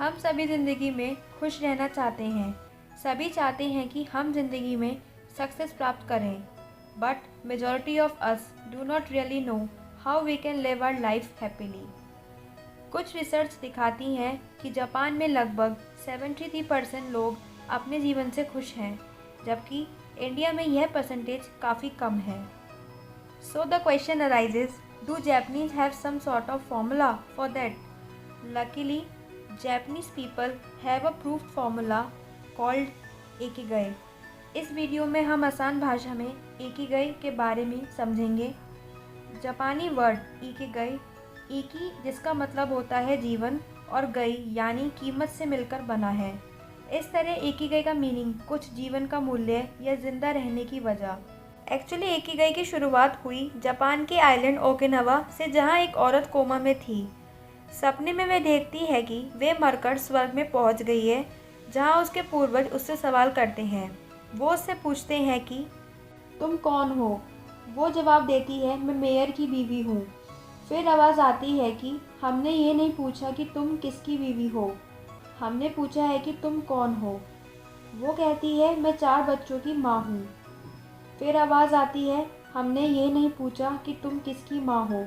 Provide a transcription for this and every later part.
हम सभी ज़िंदगी में खुश रहना चाहते हैं। सभी चाहते हैं कि हम ज़िंदगी में सक्सेस प्राप्त करें। But majority of us do not really know how we can live our life happily. कुछ रिसर्च दिखाती हैं कि जापान में लगभग 73% लोग अपने जीवन से खुश हैं, जबकि इंडिया में यह परसेंटेज काफ़ी कम है। So the question arises, do Japanese have some sort of formula for that? Luckily, Japanese people have a proved formula called Ikigai. इस वीडियो में हम आसान भाषा में इकिगाई के बारे में समझेंगे। जापानी वर्ड इकिगाई, इकी जिसका मतलब होता है जीवन और गई यानी कीमत से मिलकर बना है। इस तरह इकिगाई का मीनिंग कुछ जीवन का मूल्य या जिंदा रहने की वजह। एक्चुअली इकिगाई की शुरुआत हुई जापान के आइलैंड ओकिनावा से, जहां एक औरत कोमा में थी। सपने में वह देखती है कि वे मरकर स्वर्ग में पहुंच गई है, जहां उसके पूर्वज उससे सवाल करते हैं। वो उससे पूछते हैं कि तुम कौन हो। वो जवाब देती है, मैं मेयर की बीवी हूँ। फिर आवाज़ आती है कि हमने ये नहीं पूछा कि तुम किसकी बीवी हो, हमने पूछा है कि तुम कौन हो। वो कहती है, मैं 4 बच्चों की माँ हूँ। फिर आवाज़ आती है, हमने ये नहीं पूछा कि तुम किसकी माँ हो,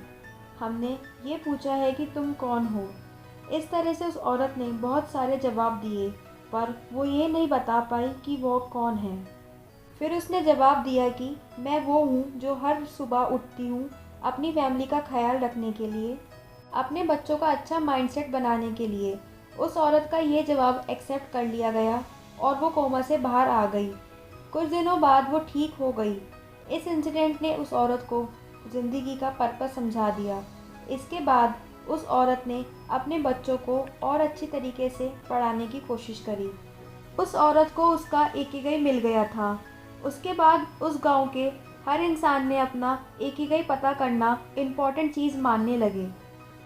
हमने ये पूछा है कि तुम कौन हो। इस तरह से उस औरत ने बहुत सारे जवाब दिए, पर वो ये नहीं बता पाई कि वो कौन है। फिर उसने जवाब दिया कि मैं वो हूँ जो हर सुबह उठती हूँ अपनी फैमिली का ख्याल रखने के लिए, अपने बच्चों का अच्छा माइंडसेट बनाने के लिए। उस औरत का ये जवाब एक्सेप्ट कर लिया गया और वो कोमा से बाहर आ गई। कुछ दिनों बाद वो ठीक हो गई। इस इंसिडेंट ने उस औरत को ज़िंदगी का पर्पस समझा दिया। इसके बाद उस औरत ने अपने बच्चों को और अच्छी तरीके से पढ़ाने की कोशिश करी। उस औरत को उसका इकिगाई मिल गया था। उसके बाद उस गांव के हर इंसान ने अपना इकिगाई पता करना इम्पॉर्टेंट चीज़ मानने लगे।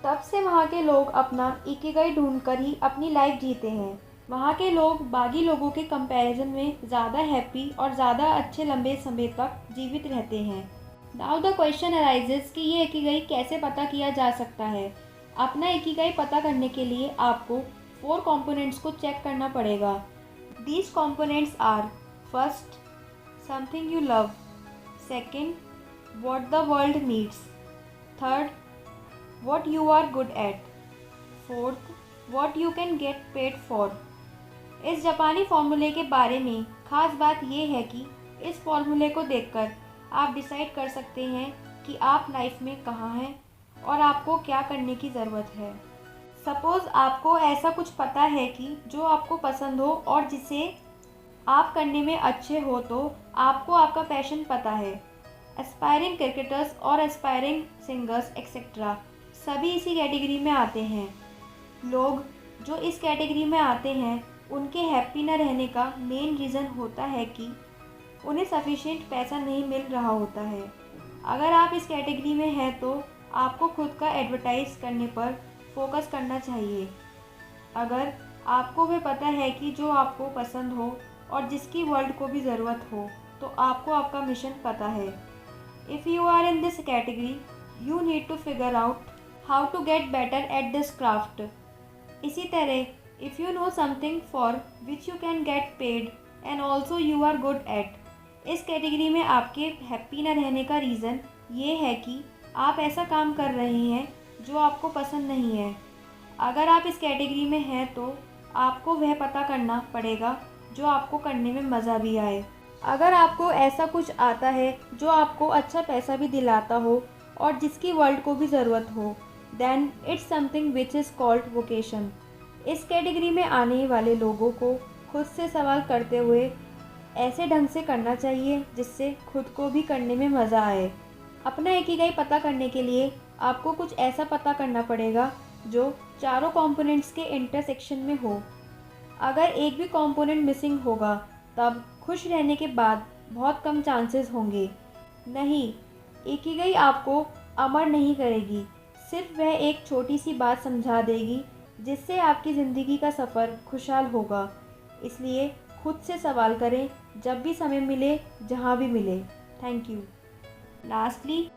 तब से वहाँ के लोग अपना इकिगाई ढूंढकर ही अपनी लाइफ जीते हैं। वहाँ के लोग बाकी लोगों के कंपैरिजन में ज़्यादा हैप्पी और ज़्यादा अच्छे लंबे समय तक जीवित रहते हैं। नाउ द क्वेश्चन अराइजेस कि ये इकिगाई कैसे पता किया जा सकता है। अपना इकिगाई पता करने के लिए आपको 4 कंपोनेंट्स को चेक करना पड़ेगा। These components are: first, something you love; second, what the world needs; third, what you are good at; fourth, what you can get paid for. इस जापानी फॉर्मूले के बारे में ख़ास बात यह है कि इस फॉर्मूले को देखकर आप डिसाइड कर सकते हैं कि आप लाइफ में कहाँ हैं और आपको क्या करने की ज़रूरत है। सपोज़ आपको ऐसा कुछ पता है कि जो आपको पसंद हो और जिसे आप करने में अच्छे हो, तो आपको आपका पैशन पता है। एस्पायरिंग क्रिकेटर्स और एस्पायरिंग सिंगर्स एक्सेट्रा सभी इसी कैटेगरी में आते हैं। लोग जो इस कैटेगरी में आते हैं उनके हैप्पी न रहने का मेन रीज़न होता है कि उन्हें सफिशिएंट पैसा नहीं मिल रहा होता है। अगर आप इस कैटेगरी में हैं तो आपको खुद का एडवर्टाइज करने पर फोकस करना चाहिए। अगर आपको वह पता है कि जो आपको पसंद हो और जिसकी वर्ल्ड को भी ज़रूरत हो, तो आपको आपका मिशन पता है। If you are in this category, you need to figure out how to get better at this craft. इसी तरह, if you know something for which you can get paid and also you are good at, इस category में आपके happy न रहने का reason ये है कि आप ऐसा काम कर रहे हैं जो आपको पसंद नहीं है। अगर आप इस कैटेगरी में हैं तो आपको वह पता करना पड़ेगा जो आपको करने में मज़ा भी आए। अगर आपको ऐसा कुछ आता है जो आपको अच्छा पैसा भी दिलाता हो और जिसकी वर्ल्ड को भी ज़रूरत हो, then it's something which is called vocation. इस कैटेगरी में आने वाले लोगों को खुद से सवाल करते हुए ऐसे ढंग से करना चाहिए जिससे खुद को भी करने में मज़ा आए। अपना इकिगाई पता करने के लिए आपको कुछ ऐसा पता करना पड़ेगा जो चारों कंपोनेंट्स के इंटरसेक्शन में हो। अगर एक भी कंपोनेंट मिसिंग होगा, तब खुश रहने के बाद बहुत कम चांसेस होंगे। नहीं, इकिगाई आपको अमर नहीं करेगी, सिर्फ वह एक छोटी सी बात समझा देगी जिससे आपकी ज़िंदगी का सफ़र खुशहाल होगा। इसलिए खुद से सवाल करें जब भी समय मिले, जहाँ भी मिले। Thank you. लास्टली,